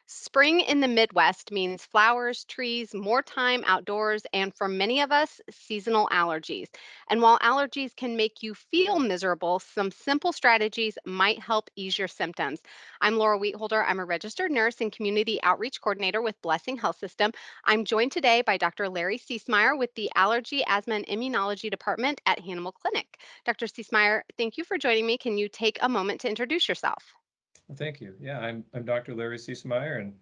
Spring in the Midwest means flowers, trees, more time outdoors, and for many of us, seasonal allergies. And while allergies can make you feel miserable, some simple strategies might help ease your symptoms. I'm Laura Wheatholder. I'm a registered nurse and community outreach coordinator with Blessing Health System. I'm joined today by Dr. Larry Ciesmeyer with the Allergy, Asthma, and Immunology Department at Hanimal Clinic. Dr. Ciesmeyer, thank you for joining me. Can you take a moment to introduce yourself? Well, thank you. Yeah, I'm Dr. Larry Ciesmeyer and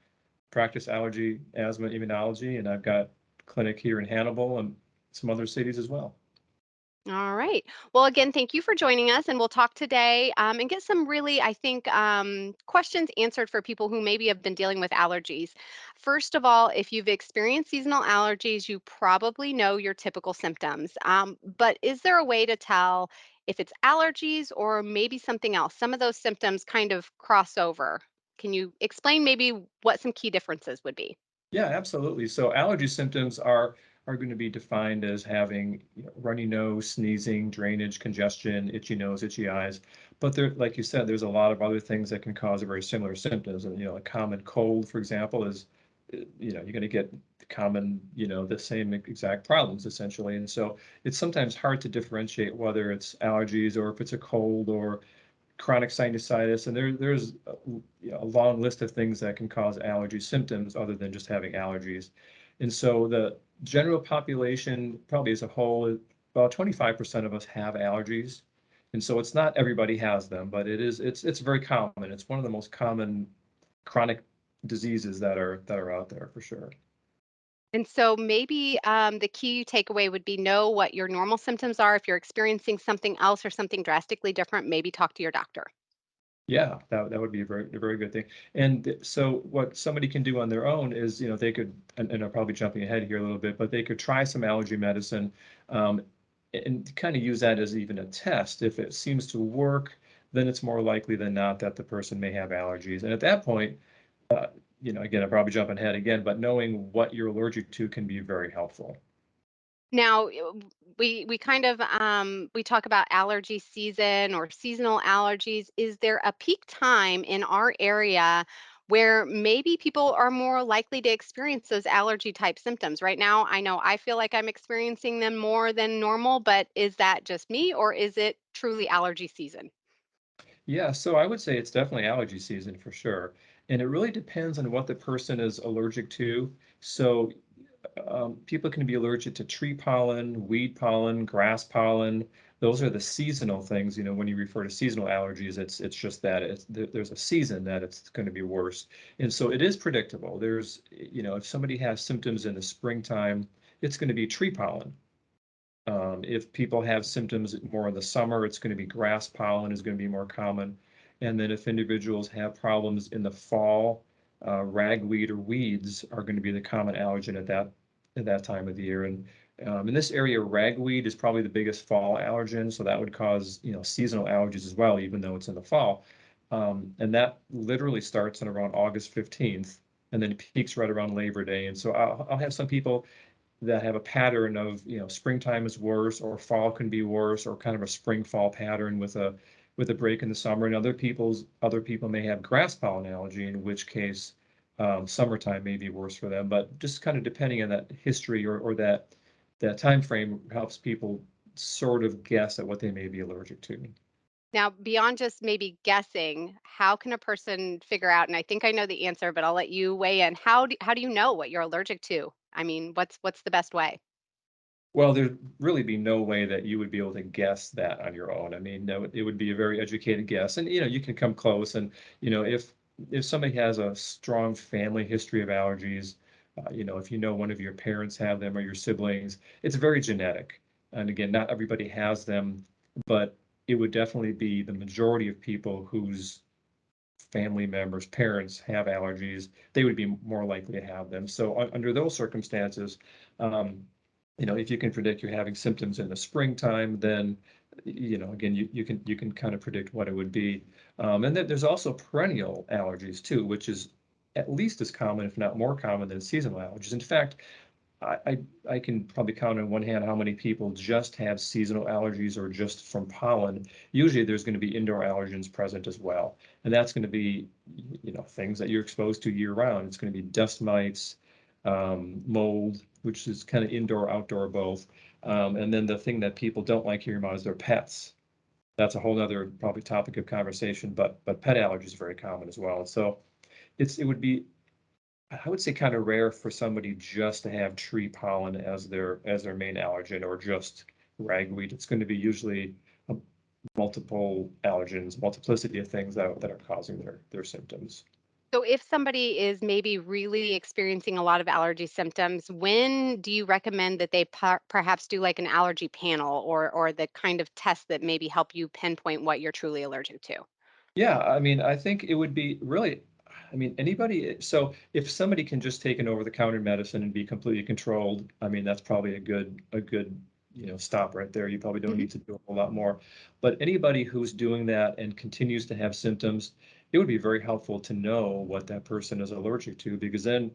practice allergy, asthma, immunology, and I've got clinic here in Hannibal and some other cities as well. All right. Well, again, thank you for joining us. And we'll talk today and get some really, I think, questions answered for people who maybe have been dealing with allergies. First of all, if you've experienced seasonal allergies, you probably know your typical symptoms. But is there a way to tell if it's allergies or maybe something else? Some of those symptoms kind of cross over. Can you explain maybe what some key differences would be? Yeah, absolutely. So allergy symptoms are going to be defined as having runny nose, sneezing, drainage, congestion, itchy nose, itchy eyes. But there, like you said, there's a lot of other things that can cause very similar symptoms. And a common cold, for example, is you're going to get the common, the same exact problems essentially. And so it's sometimes hard to differentiate whether it's allergies or if it's a cold or chronic sinusitis, and there's a long list of things that can cause allergy symptoms other than just having allergies. And so the general population, probably as a whole, about 25% of us have allergies. And so it's not everybody has them, but it's very common. It's one of the most common chronic diseases that are out there for sure. And so maybe the key takeaway would be know what your normal symptoms are. If you're experiencing something else or something drastically different, maybe talk to your doctor. Yeah, that would be a very good thing. And so what somebody can do on their own is, they could, and I'm probably jumping ahead here a little bit, but they could try some allergy medicine, um, and kind of use that as even a test. If it seems to work, then it's more likely than not that the person may have allergies. And at that point, uh, again, I'm probably jumping ahead again, but knowing what you're allergic to can be very helpful. Now, we kind of we talk about allergy season or seasonal allergies. Is there a peak time in our area where maybe people are more likely to experience those allergy type symptoms? Right now, I know I feel like I'm experiencing them more than normal, but is that just me or is it truly allergy season? Yeah, so I would say it's definitely allergy season for sure. And it really depends on what the person is allergic to. So people can be allergic to tree pollen, weed pollen, grass pollen. Those are the seasonal things. When you refer to seasonal allergies, it's just that there's a season that it's going to be worse. And so it is predictable. If somebody has symptoms in the springtime, it's going to be tree pollen. If people have symptoms more in the summer, it's going to be grass pollen is going to be more common. And then if individuals have problems in the fall, ragweed or weeds are going to be the common allergen at that time of the year. And in this area, ragweed is probably the biggest fall allergen, so that would cause seasonal allergies as well, even though it's in the fall. And that literally starts in around August 15th, and then peaks right around Labor Day. And so I'll have some people that have a pattern of springtime is worse or fall can be worse or kind of a spring fall pattern with a break in the summer, and other people may have grass pollen allergy, in which case summertime may be worse for them. But just kind of depending on that history or that time frame helps people sort of guess at what they may be allergic to. Now, beyond just maybe guessing, how can a person figure out, and I think I know the answer, but I'll let you weigh in. How do you know what you're allergic to? I mean, what's the best way? Well, there'd really be no way that you would be able to guess that on your own. I mean, no, it would be a very educated guess, and you can come close. And if somebody has a strong family history of allergies, if one of your parents have them or your siblings, it's very genetic. And again, not everybody has them, but it would definitely be the majority of people whose family members, parents have allergies, they would be more likely to have them. So under those circumstances, um, if you can predict you're having symptoms in the springtime, then again, you can kind of predict what it would be. And then there's also perennial allergies too, which is at least as common, if not more common, than seasonal allergies. In fact, I can probably count on one hand how many people just have seasonal allergies or just from pollen. Usually there's going to be indoor allergens present as well. And that's going to be, things that you're exposed to year round. It's going to be dust mites, mold, which is kind of indoor, outdoor both. And then the thing that people don't like hearing about is their pets. That's a whole other probably topic of conversation, but pet allergies are very common as well. And so it would be, I would say, kind of rare for somebody just to have tree pollen as their main allergen, or just ragweed. It's going to be usually a multiple allergens, multiplicity of things that are causing their symptoms. So if somebody is maybe really experiencing a lot of allergy symptoms, when do you recommend that they perhaps do like an allergy panel or the kind of test that maybe help you pinpoint what you're truly allergic to? Yeah, I mean, I think it would be really, I mean, anybody, so if somebody can just take an over-the-counter medicine and be completely controlled, I mean, that's probably a good, stop right there. You probably don't Mhm. need to do a whole lot more. But anybody who's doing that and continues to have symptoms, it would be very helpful to know what that person is allergic to, because then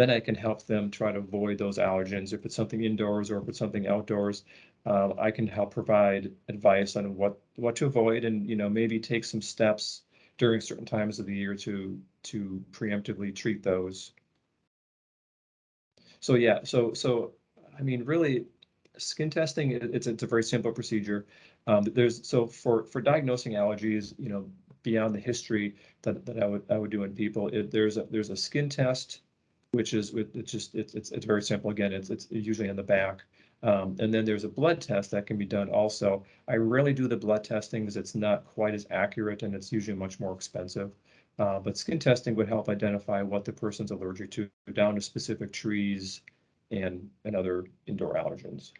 I can help them try to avoid those allergens. If it's something indoors or if it's something outdoors, I can help provide advice on what to avoid, and maybe take some steps during certain times of the year to preemptively treat those. So yeah, so I mean, really, skin testing, it's a very simple procedure. There's so for diagnosing allergies, beyond the history that I would do in people, there's a skin test, which is it's just it's very simple. Again, it's usually in the back. And then there's a blood test that can be done also. I rarely do the blood testing because it's not quite as accurate and it's usually much more expensive. But skin testing would help identify what the person's allergic to, down to specific trees and other indoor allergens.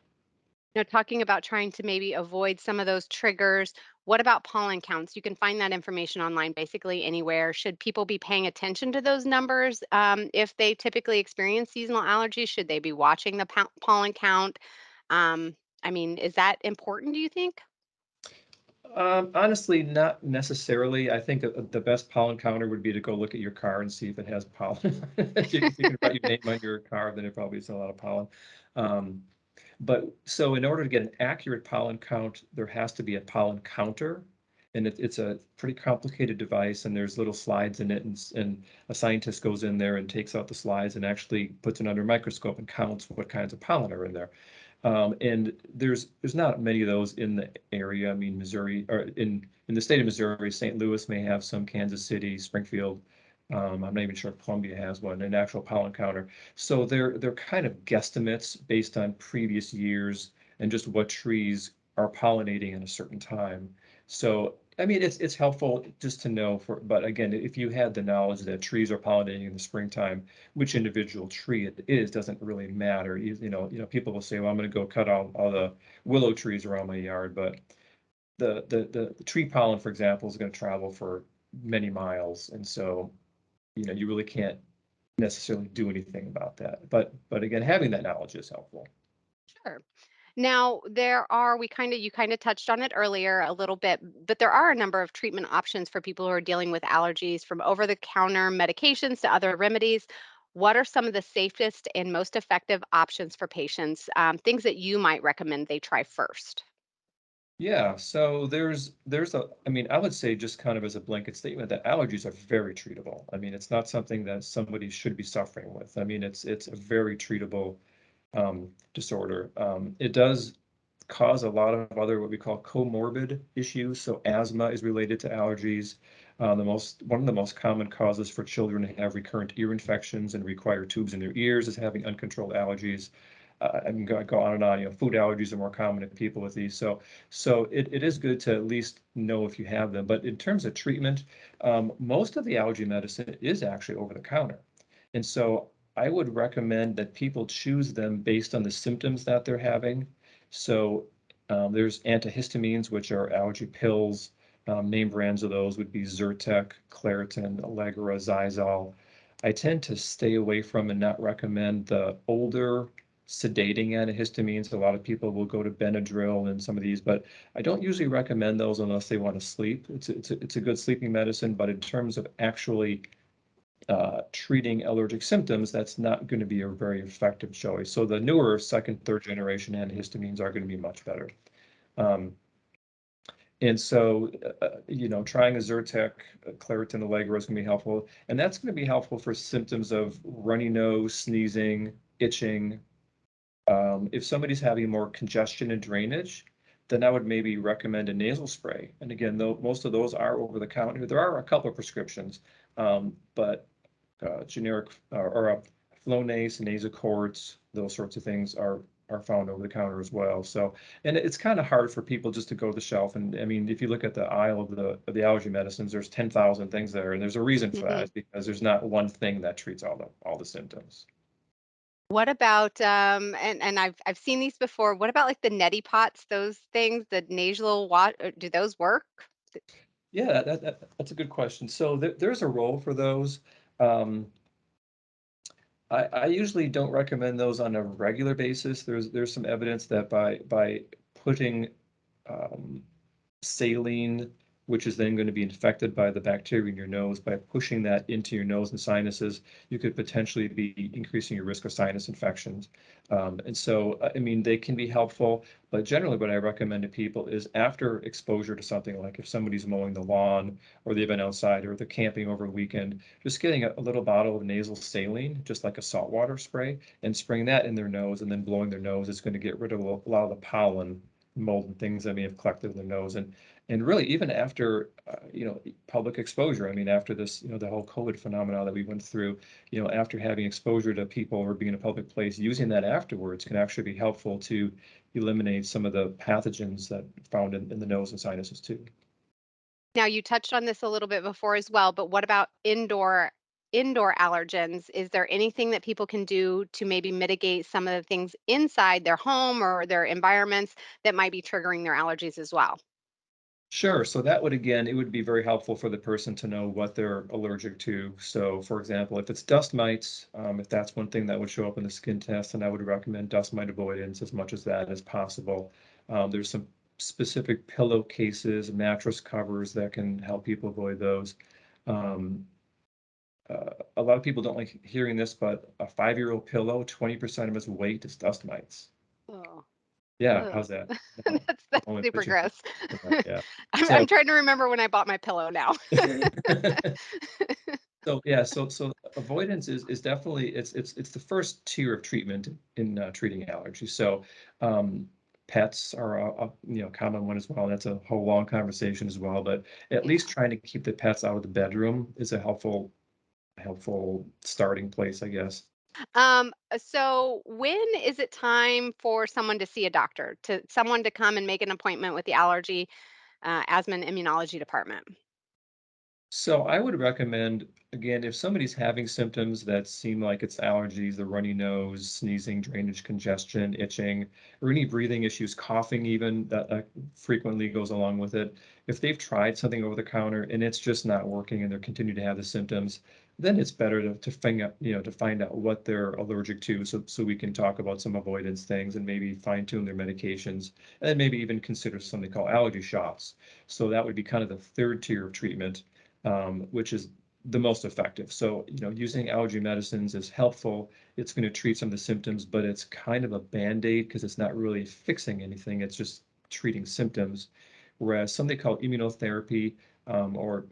Talking about trying to maybe avoid some of those triggers, what about pollen counts? You can find that information online basically anywhere. Should people be paying attention to those numbers if they typically experience seasonal allergies? Should they be watching the pollen count? Um, I mean, is that important, do you think? Honestly, not necessarily. I think the best pollen counter would be to go look at your car and see if it has pollen. If you can write your name on your car, then it probably is a lot of pollen. Um, but so in order to get an accurate pollen count, there has to be a pollen counter. And it's a pretty complicated device, and there's little slides in it, and a scientist goes in there and takes out the slides and actually puts it under a microscope and counts what kinds of pollen are in there. And there's not many of those in the area. I mean, Missouri, or in the state of Missouri, St. Louis may have some, Kansas City, Springfield. I'm not even sure if Columbia has one, an actual pollen counter. So they're kind of guesstimates based on previous years and just what trees are pollinating at a certain time. So I mean, it's helpful just to know but again, if you had the knowledge that trees are pollinating in the springtime, which individual tree it is doesn't really matter. People will say, well, I'm going to go cut all the willow trees around my yard, but the tree pollen, for example, is going to travel for many miles, and so you really can't necessarily do anything about that. But again, having that knowledge is helpful. Sure. Now, there are, you kind of touched on it earlier a little bit, but there are a number of treatment options for people who are dealing with allergies, from over the counter medications to other remedies. What are some of the safest and most effective options for patients? Things that you might recommend they try first? Yeah, so I mean, I would say, just kind of as a blanket statement, that allergies are very treatable. I mean, it's not something that somebody should be suffering with. I mean, it's a very treatable disorder. It does cause a lot of other what we call comorbid issues. So asthma is related to allergies. One of the most common causes for children to have recurrent ear infections and require tubes in their ears is having uncontrolled allergies. I can go on and on. Food allergies are more common in people with these. So it is good to at least know if you have them. But in terms of treatment, most of the allergy medicine is actually over the counter. And so I would recommend that people choose them based on the symptoms that they're having. So there's antihistamines, which are allergy pills. Name brands of those would be Zyrtec, Claritin, Allegra, Xyzal. I tend to stay away from and not recommend the older sedating antihistamines. A lot of people will go to Benadryl and some of these, but I don't usually recommend those unless they want to sleep. It's a good sleeping medicine, but in terms of actually treating allergic symptoms, that's not going to be a very effective choice. So the newer second, third generation antihistamines are going to be much better. Um, and so, trying a Zyrtec, Claritin Allegro is going to be helpful. And that's going to be helpful for symptoms of runny nose, sneezing, itching. If somebody's having more congestion and drainage, then I would maybe recommend a nasal spray. And again, though most of those are over the counter, there are a couple of prescriptions, but generic or Flonase, Nasocords, those sorts of things are found over the counter as well. So, and it's kind of hard for people just to go to the shelf. And I mean, if you look at the aisle of the allergy medicines, there's 10,000 things there, and there's a reason for that. Mhm. It's because there's not one thing that treats all the symptoms. What about, and I've seen these before. What about like the neti pots, those things, the nasal do those work? Yeah, that's a good question. So there's a role for those. Um, I usually don't recommend those on a regular basis. There's some evidence that by putting um, saline, which is then going to be infected by the bacteria in your nose. By pushing that into your nose and sinuses, you could potentially be increasing your risk of sinus infections. And so, I mean, they can be helpful, but generally what I recommend to people is after exposure to something, like if somebody's mowing the lawn or they've been outside or they're camping over a weekend, just getting a little bottle of nasal saline, just like a saltwater spray, and spraying that in their nose and then blowing their nose. It's going to get rid of a lot of the pollen, mold, and things that may have collected in their nose. And really, even after public exposure, I mean, after this, the whole COVID phenomenon that we went through, after having exposure to people or being in a public place, using that afterwards can actually be helpful to eliminate some of the pathogens that are found in the nose and sinuses too. Now you touched on this a little bit before as well, but what about indoor allergens? Is there anything that people can do to maybe mitigate some of the things inside their home or their environments that might be triggering their allergies as well? Sure. So that would, again, it would be very helpful for the person to know what they're allergic to. So, for example, if it's dust mites, if that's one thing that would show up in the skin test, then I would recommend dust mite avoidance as much as that as possible. There's some specific pillowcases, mattress covers that can help people avoid those. Um, a lot of people don't like hearing this, but a 5-year-old pillow, 20% of its weight is dust mites. Oh, Yeah, ugh. how's that? No, That's no one super puts your gross. in that, yeah. I'm So trying to remember when I bought my pillow now. So yeah, so avoidance is definitely it's the first tier of treatment in treating allergies. So pets are a common one as well. That's a whole long conversation as well. But at least Yeah. trying to keep the pets out of the bedroom is a helpful starting place, I guess. So when is it time for someone to see a doctor, to someone to come and make an appointment with the allergy, asthma and immunology department? So I would recommend, again, if somebody's having symptoms that seem like it's allergies, the runny nose, sneezing, drainage congestion, itching, or any breathing issues, coughing even, that frequently goes along with it. If they've tried something over the counter and it's just not working and they're continuing to have the symptoms, then it's better to find out what they're allergic to, so we can talk about some avoidance things and maybe fine tune their medications, and then maybe even consider something called allergy shots. So that would be kind of the third tier of treatment, which is the most effective. So, using allergy medicines is helpful. It's going to treat some of the symptoms, but it's kind of a band-aid because it's not really fixing anything. It's just treating symptoms. Whereas something called immunotherapy, or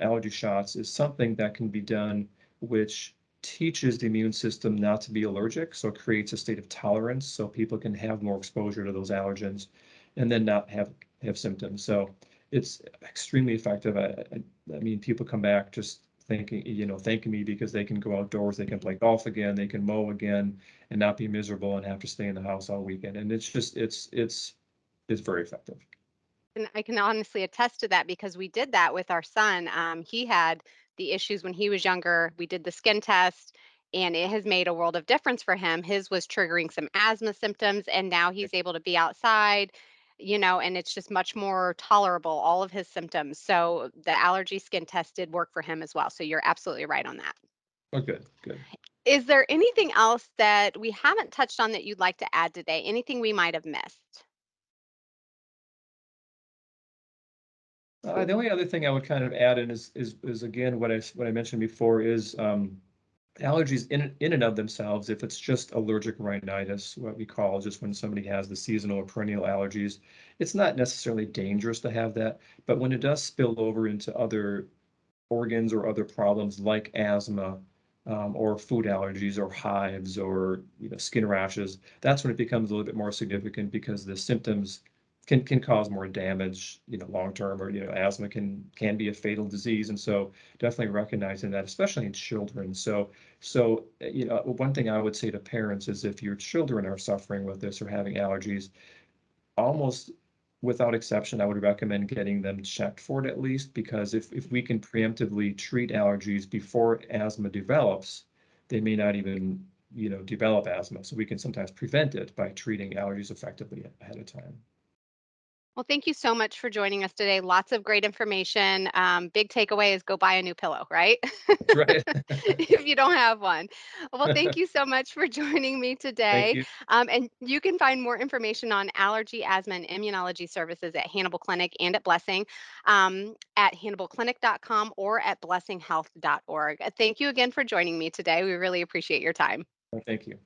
allergy shots is something that can be done, which teaches the immune system not to be allergic. So it creates a state of tolerance so people can have more exposure to those allergens and then not have symptoms. So it's extremely effective. I mean, people come back just thanking me because they can go outdoors, they can play golf again, they can mow again, and not be miserable and have to stay in the house all weekend. And it's very effective. And I can honestly attest to that because we did that with our son. He had the issues when he was younger. We did the skin test, and it has made a world of difference for him. His was triggering some asthma symptoms, and now he's able to be outside, and it's just much more tolerable, all of his symptoms. So the allergy skin test did work for him as well. So you're absolutely right on that. Oh, good, good. Is there anything else that we haven't touched on that you'd like to add today? Anything we might have missed? The only other thing I would kind of add in is again what I mentioned before is allergies in and of themselves. If it's just allergic rhinitis, what we call just when somebody has the seasonal or perennial allergies, it's not necessarily dangerous to have that. But when it does spill over into other organs or other problems like asthma, or food allergies or hives or skin rashes, that's when it becomes a little bit more significant because the symptoms can cause more damage, long term, or asthma can be a fatal disease. And so definitely recognizing that, especially in children. So one thing I would say to parents is if your children are suffering with this or having allergies, almost without exception, I would recommend getting them checked for it at least, because if we can preemptively treat allergies before asthma develops, they may not even, develop asthma. So we can sometimes prevent it by treating allergies effectively ahead of time. Well, thank you so much for joining us today. Lots of great information. Big takeaway is go buy a new pillow, right? That's right. If you don't have one. Well, thank you so much for joining me Thank today. you. And you can find more information on allergy, asthma, and immunology services at Hannibal Clinic and at Blessing, at hannibalclinic.com or at blessinghealth.org. Thank you again for joining me today. We really appreciate your time. Thank you.